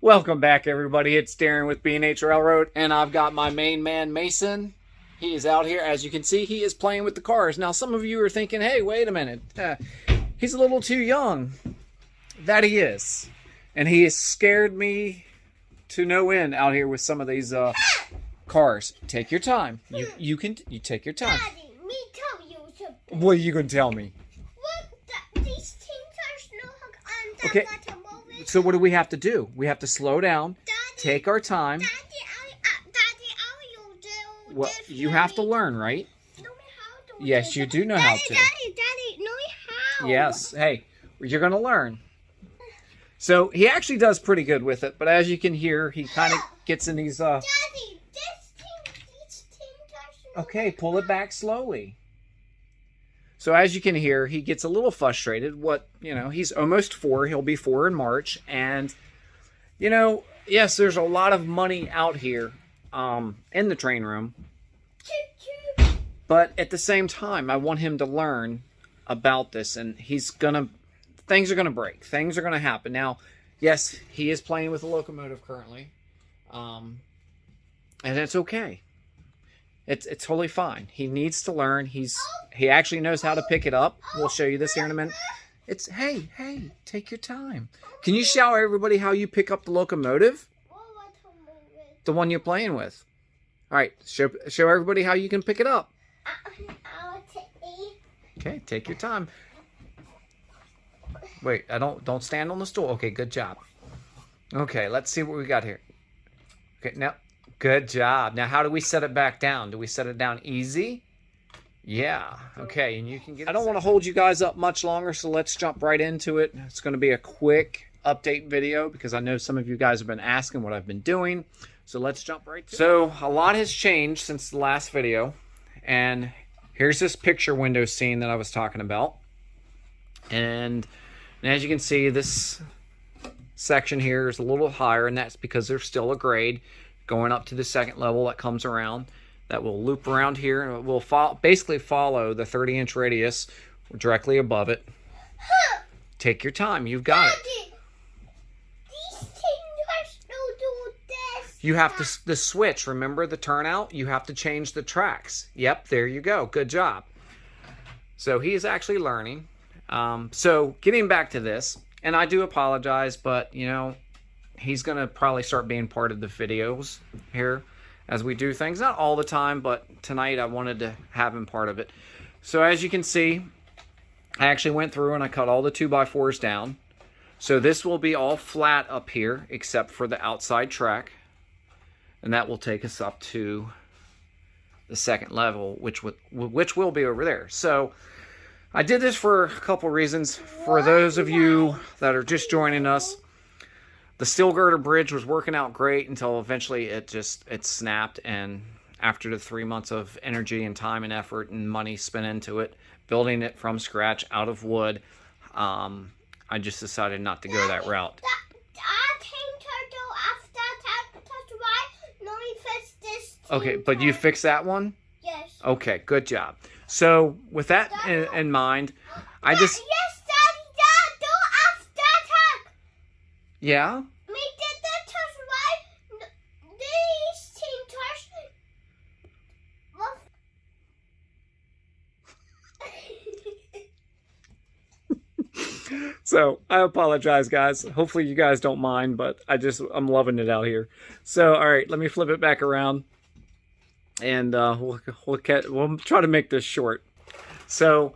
Welcome back, everybody. It's Darren with B&H Railroad, and I've got my main man, Mason. He is out here. As you can see, he is playing with the cars. Now, some of you are thinking, hey, wait a minute. He's a little too young. That he is. And he has scared me to no end out here with some of these cars. Take your time. You take your time. Daddy, me tell you something. What are you going to tell me? These things are no Okay. So what do we have to do? We have to slow down, Daddy, take our time. Daddy, I will do Well, this you for have me. to learn, right? Know me how to Yes, do you this. do know how to. Daddy, know me how. Yes. Hey, you're going to learn. So he actually does pretty good with it, but as you can hear, he kind of gets in these... Daddy, these things are no Okay, pull it back slowly. So as you can hear, he gets a little frustrated. He's almost 4. He'll be 4 in March. And, yes, there's a lot of money out here in the train room. But at the same time, I want him to learn about this. And things are going to break. Things are going to happen. Now, yes, he is playing with a locomotive currently. And it's okay. It's totally fine. He needs to learn. He actually knows how to pick it up. We'll show you this here in a minute. Hey, take your time. Can you show everybody how you pick up the locomotive? The one you're playing with. All right, show everybody how you can pick it up. Okay, take your time. Wait, don't stand on the stool. Okay, good job. Okay, let's see what we got here. Okay, now. Good job. Now, how do we set it back down? Do we set it down easy? Yeah. Okay, and you can get... I don't want to hold you guys up much longer, so let's jump right into it. It's going to be a quick update video because I know some of you guys have been asking what I've been doing. So let's jump right to it. So a lot has changed since the last video. And here's this picture window scene that I was talking about. And as you can see, this section here is a little higher, and that's because there's still a grade going up to the second level that comes around, that will loop around here, and it will basically follow the 30-inch radius directly above it. Take your time. You've got it. These things are no do this. You have the switch. Remember the turnout? You have to change the tracks. Yep, there you go. Good job. So he is actually learning. So getting back to this, and I do apologize, but, he's going to probably start being part of the videos here as we do things. Not all the time, but tonight I wanted to have him part of it. So as you can see, I actually went through and I cut all the 2x4s down. So this will be all flat up here except for the outside track. And that will take us up to the second level, which will be over there. So I did this for a couple reasons. For those of you that are just joining us, the steel girder bridge was working out great until eventually it snapped, and after the 3 months of energy and time and effort and money spent into it, building it from scratch out of wood, I just decided not to go that route. Okay, but you fixed that one? Yes. Okay, good job. So with that in mind, I just... Yes, Daddy, don't after attack. Yeah? Me did that touch right. These team touch. So I apologize, guys. Hopefully you guys don't mind, but I'm loving it out here. So all right, let me flip it back around, and we'll try to make this short. So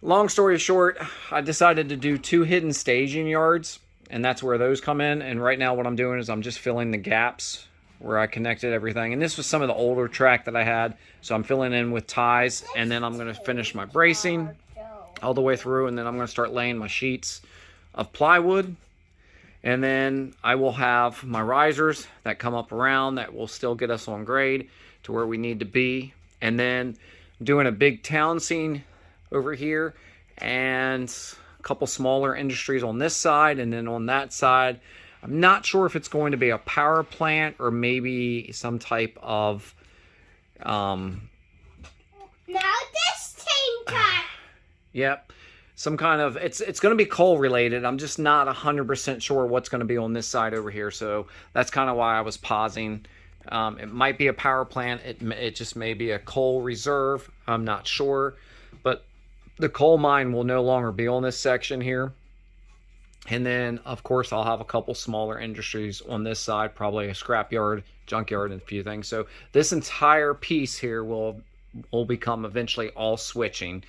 long story short, I decided to do 2 hidden staging yards, and that's where those come in. And right now what I'm doing is I'm just filling the gaps where I connected everything. And this was some of the older track that I had, so I'm filling in with ties, and then I'm going to finish my bracing all the way through, and then I'm going to start laying my sheets of plywood, and then I will have my risers that come up around that will still get us on grade to where we need to be. And then I'm doing a big town scene over here and a couple smaller industries on this side, and then on that side I'm not sure if it's going to be a power plant or maybe some type of Now this team touch. Yep. some kind of, it's going to be coal related. I'm just not 100% sure what's going to be on this side over here. So that's kind of why I was pausing. It might be a power plant. It just may be a coal reserve. I'm not sure. But the coal mine will no longer be on this section here. And then, of course, I'll have a couple smaller industries on this side, probably a scrapyard, junkyard, and a few things. So this entire piece here will become eventually all switching,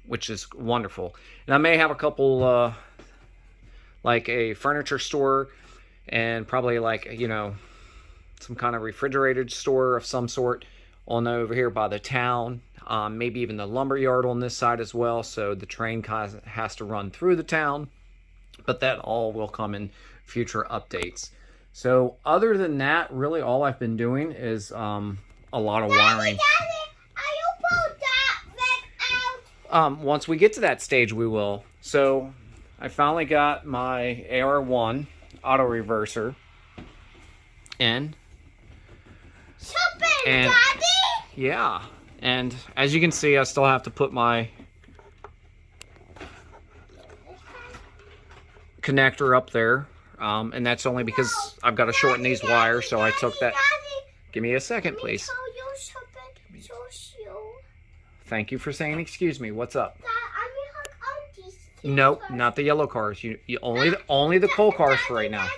which is wonderful. And I may have a couple, like a furniture store and probably like, you know, some kind of refrigerated store of some sort on over here by the town. Maybe even the lumber yard on this side as well. So the train kind of has to run through the town. But that all will come in future updates. So other than that, really all I've been doing is a lot of wiring. Daddy, I pulled that out. Once we get to that stage, we will. So I finally got my AR1 auto reverser in. And Daddy? Yeah. And as you can see, I still have to put my connector up there, and that's only because I've got to shorten these wires, so I took that. Give me a second, please. Thank you for saying excuse me. What's up? Nope, not the yellow cars. You only the coal cars for right now.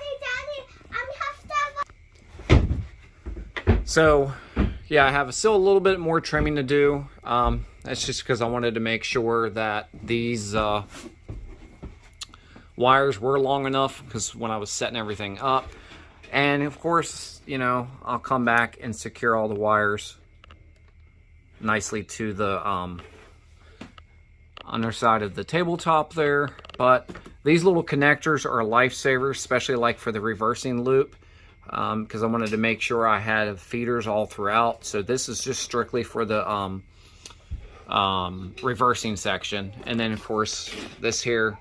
So yeah, I have still a little bit more trimming to do. That's just because I wanted to make sure that these wires were long enough, because when I was setting everything up. And of course, you know, I'll come back and secure all the wires nicely to the underside of the tabletop there. But these little connectors are lifesavers, especially like for the reversing loop, because I wanted to make sure I had feeders all throughout. So this is just strictly for the reversing section. And then of course this here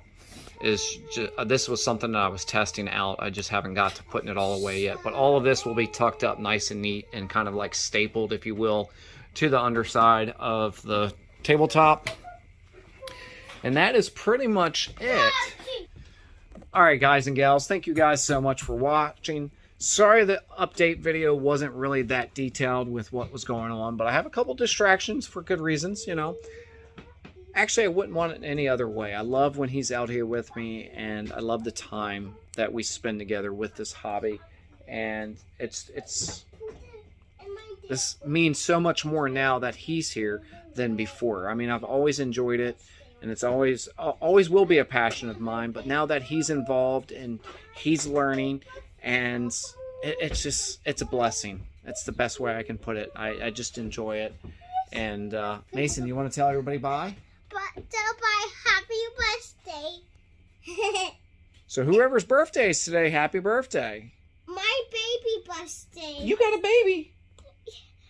is just, this was something that I was testing out. I just haven't got to putting it all away yet. But all of this will be tucked up nice and neat and kind of like stapled, if you will, to the underside of the tabletop. And that is pretty much it. All right, guys and gals, thank you guys so much for watching. Sorry the update video wasn't really that detailed with what was going on, but I have a couple distractions for good reasons, you know. Actually, I wouldn't want it any other way. I love when he's out here with me, and I love the time that we spend together with this hobby. And this means so much more now that he's here than before. I mean, I've always enjoyed it, and it's always will be a passion of mine. But now that he's involved and he's learning, and it's a blessing. That's the best way I can put it. I just enjoy it. And Mason, you want to tell everybody bye? Bye. Happy birthday. So whoever's birthday is today, happy birthday. My baby birthday. You got a baby.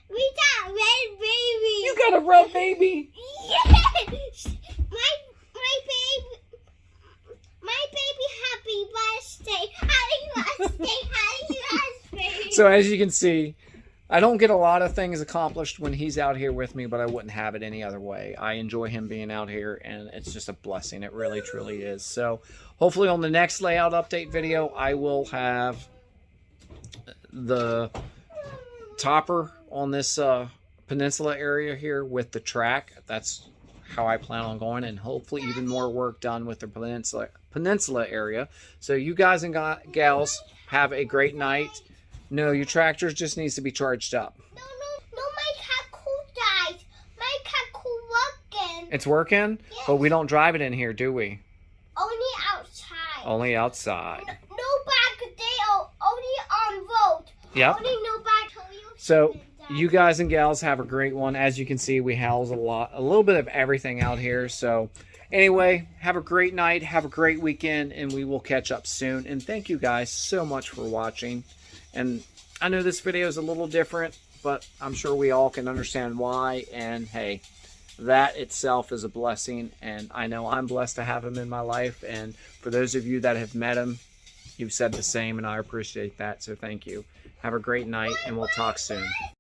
We got a red baby. You got a red baby. Yes. My baby, happy birthday. Happy birthday. So as you can see, I don't get a lot of things accomplished when he's out here with me, but I wouldn't have it any other way. I enjoy him being out here, and it's just a blessing. It really, truly is. So hopefully on the next layout update video, I will have the topper on this peninsula area here with the track. That's how I plan on going, and hopefully even more work done with the peninsula area. So you guys and gals have a great night. No, your tractor just needs to be charged up. No, my cat cool died. My cat cool working. It's working? Yes. But we don't drive it in here, do we? Only outside. Only outside. No back there, only on road. Yep. Only no back. So you guys and gals have a great one. As you can see, we house a little bit of everything out here. So anyway, have a great night. Have a great weekend, and we will catch up soon. And thank you guys so much for watching. And I know this video is a little different, but I'm sure we all can understand why. And hey, that itself is a blessing. And I know I'm blessed to have him in my life. And for those of you that have met him, you've said the same, and I appreciate that. So thank you. Have a great night, and we'll talk soon.